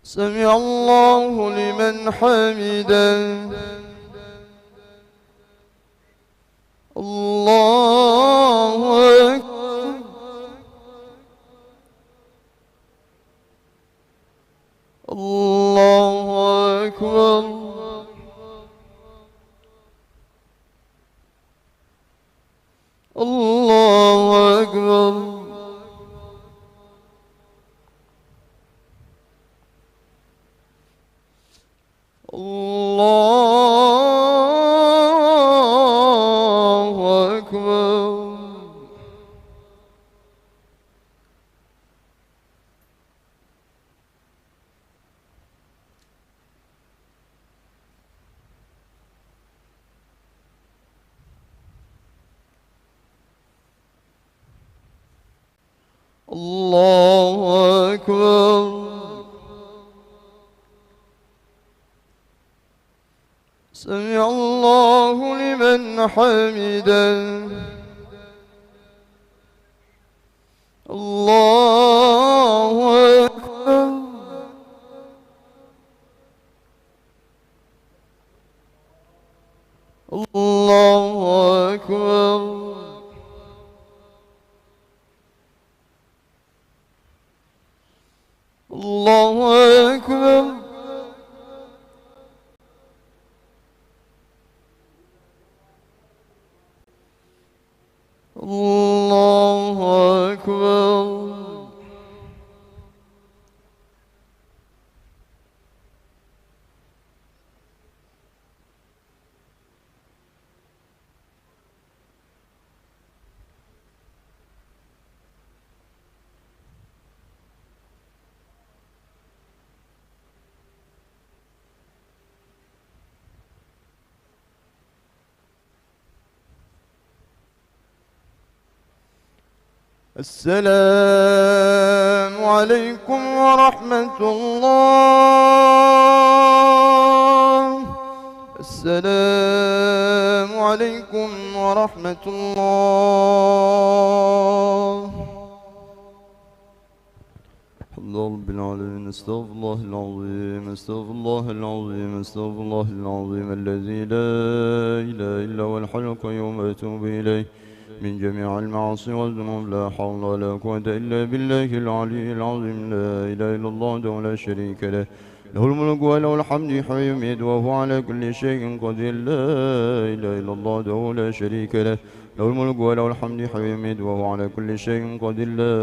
سمع الله لمن حمده. الله أكبر. الله أكبر. الله أكبر. الله أكبر. الله أكبر. سمع الله لمن حمده. الله أكبر. الله أكبر. الله أكبر. الله أكبر. السلام عليكم ورحمة الله. السلام عليكم ورحمة الله. الحمد لله رب العالمين. استغفر الله العظيم، استغفر الله العظيم، استغفر الله العظيم الذي لا إله إلا هو الحي القيوم وأتوب إليه من جميع المعاصي والذنوب. لا حول ولا قوة إلا بالله العلي العظيم. لا إله إلا الله وحده لا شريك له، له الملك وله الحمد يحيي ويميت وهو على كل شيء قدير. لا إله إلا الله وحده لا شريك له، له الملك وله الحمد يحيي ويميت وهو على كل شيء قدير. لا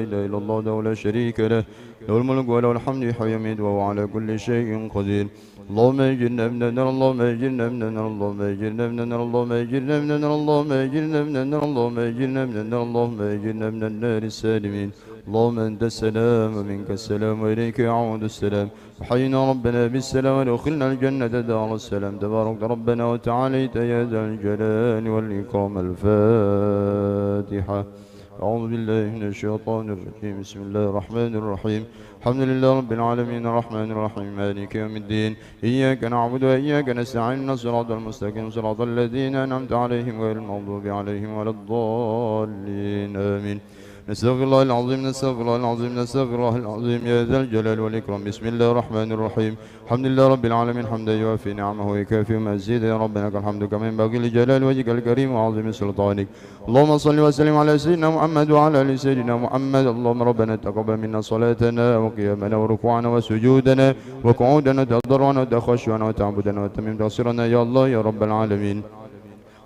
إله إلا الله وحده لا شريك له، له الملك وله الحمد يحيي ويميت وهو على كل شيء قدير. اللهم اجرنا من النار، اللهم اجرنا من النار، اللهم اجرنا من النار، اللهم اجرنا من النار، اللهم اجرنا من النار، اللهم اجرنا من النار، اللهم اجرنا من النار السالمين. اللهم انت السلام ومنك السلام واليك يعود السلام. وحينا ربنا بالسلام وادخلنا الجنة دار السلام. تبارك ربنا وتعاليت يا ذا الجلال والإكرام. الفاتحة. أعوذ بالله من الشيطان الرجيم. بسم الله الرحمن الرحيم. الحمد لله رب العالمين الرحمن الرحيم مالك يوم الدين. إياك نعبد وإياك نستعين الصراط المستقيم صراط الذين أنعمت عليهم غير المغضوب عليهم ولا الضالين آمين. نستغفر الله العظيم، نستغفر الله العظيم، نستغفر الله العظيم يا ذا الجلال والإكرام. بسم الله الرحمن الرحيم. الحمد لله رب العالمين حمدا يوافي نعمه ويكافئ مزيدا. يا ربنا لك الحمد كما ينبغي لجلال وجهك الكريم وعظيم سلطانك. اللهم صل وسلم على سيدنا محمد وعلى ال سيدنا محمد. اللهم ربنا تقبل منا صلاتنا وقيامنا وركوعنا وسجودنا وقعودنا وتضرعنا وتخشعنا وتعبدنا وتمم تقصيرنا يا الله يا رب العالمين.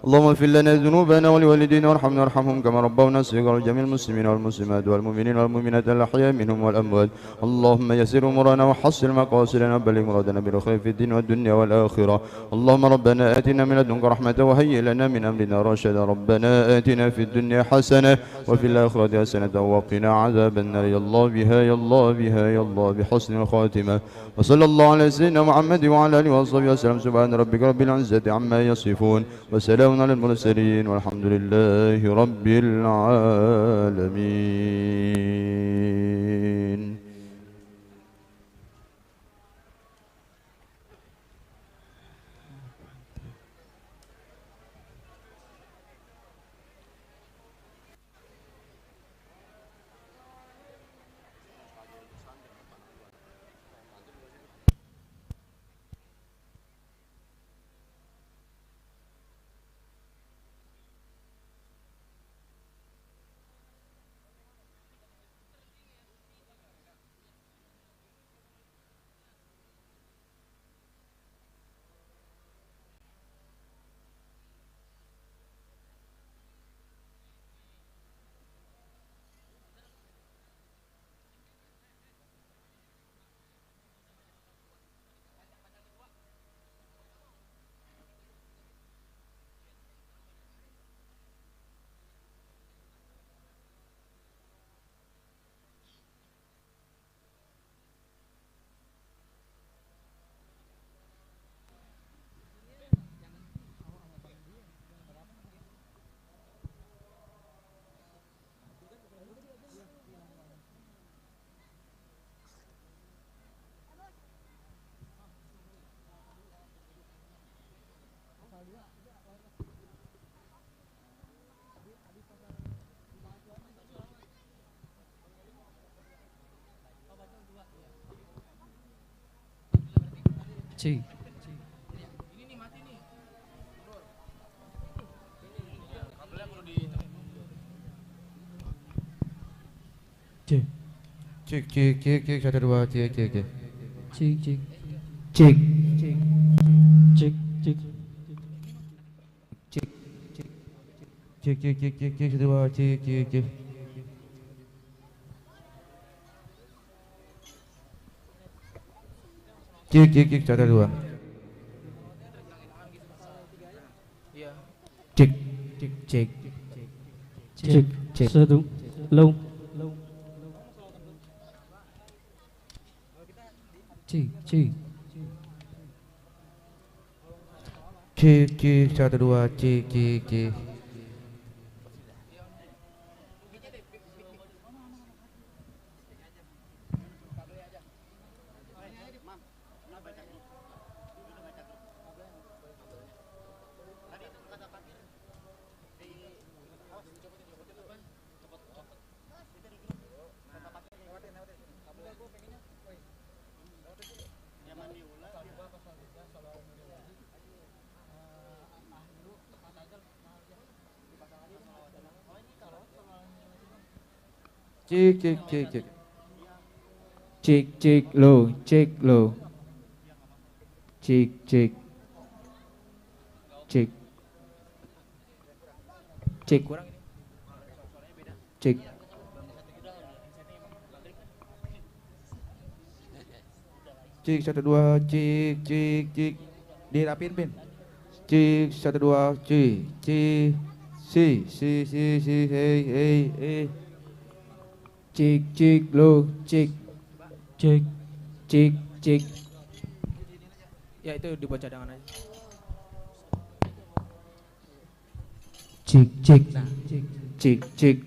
اللهم اغفر لنا ذنوبنا ولوالدينا وارحمنا وارحمهم كما ربونا صغارا. جميع المسلمين والمسلمات والمؤمنين والمؤمنات الأحياء منهم والأموات. اللهم يسر أمورنا وحصل مقاصدنا وبلغ مرادنا بالخير في الدين والدنيا والآخرة. اللهم ربنا آتنا من لدنك رحمة وهيئ لنا من أمرنا رشدا. ربنا آتنا في الدنيا حسنة وفي الآخرة حسنة وقنا عذاب النار. يا الله بها يا الله بها يا الله بحسن الخاتمة. وصلى الله على سيدنا محمد وعلى آله وصحبه وسلم. سبحان ربك رب العزة عما يصفون وسلام على المرسلين والحمد لله رب العالمين. Cik. Cik. Cek cek cek cek 1 2 cek cek cek. Cik cik. Cek Cik. Cik cik. cek cek cek cek cek cek 1 2 cek cek cek. Cek cek cek 1 2. Cek cek cek Cik. cek. Satu. Low. Cik cik. Cek cek 1 2 cek cek cek. Cek cek cek cek. Cek cek low cek low. Cek cek cek cek cek cek 1 2 cek cek cek dirapiin pin cek 1 2 cek cek si hey cek cek low cek Cik. cek cek. Ya itu dibuat cadangan aja. Cik cik. Cek cek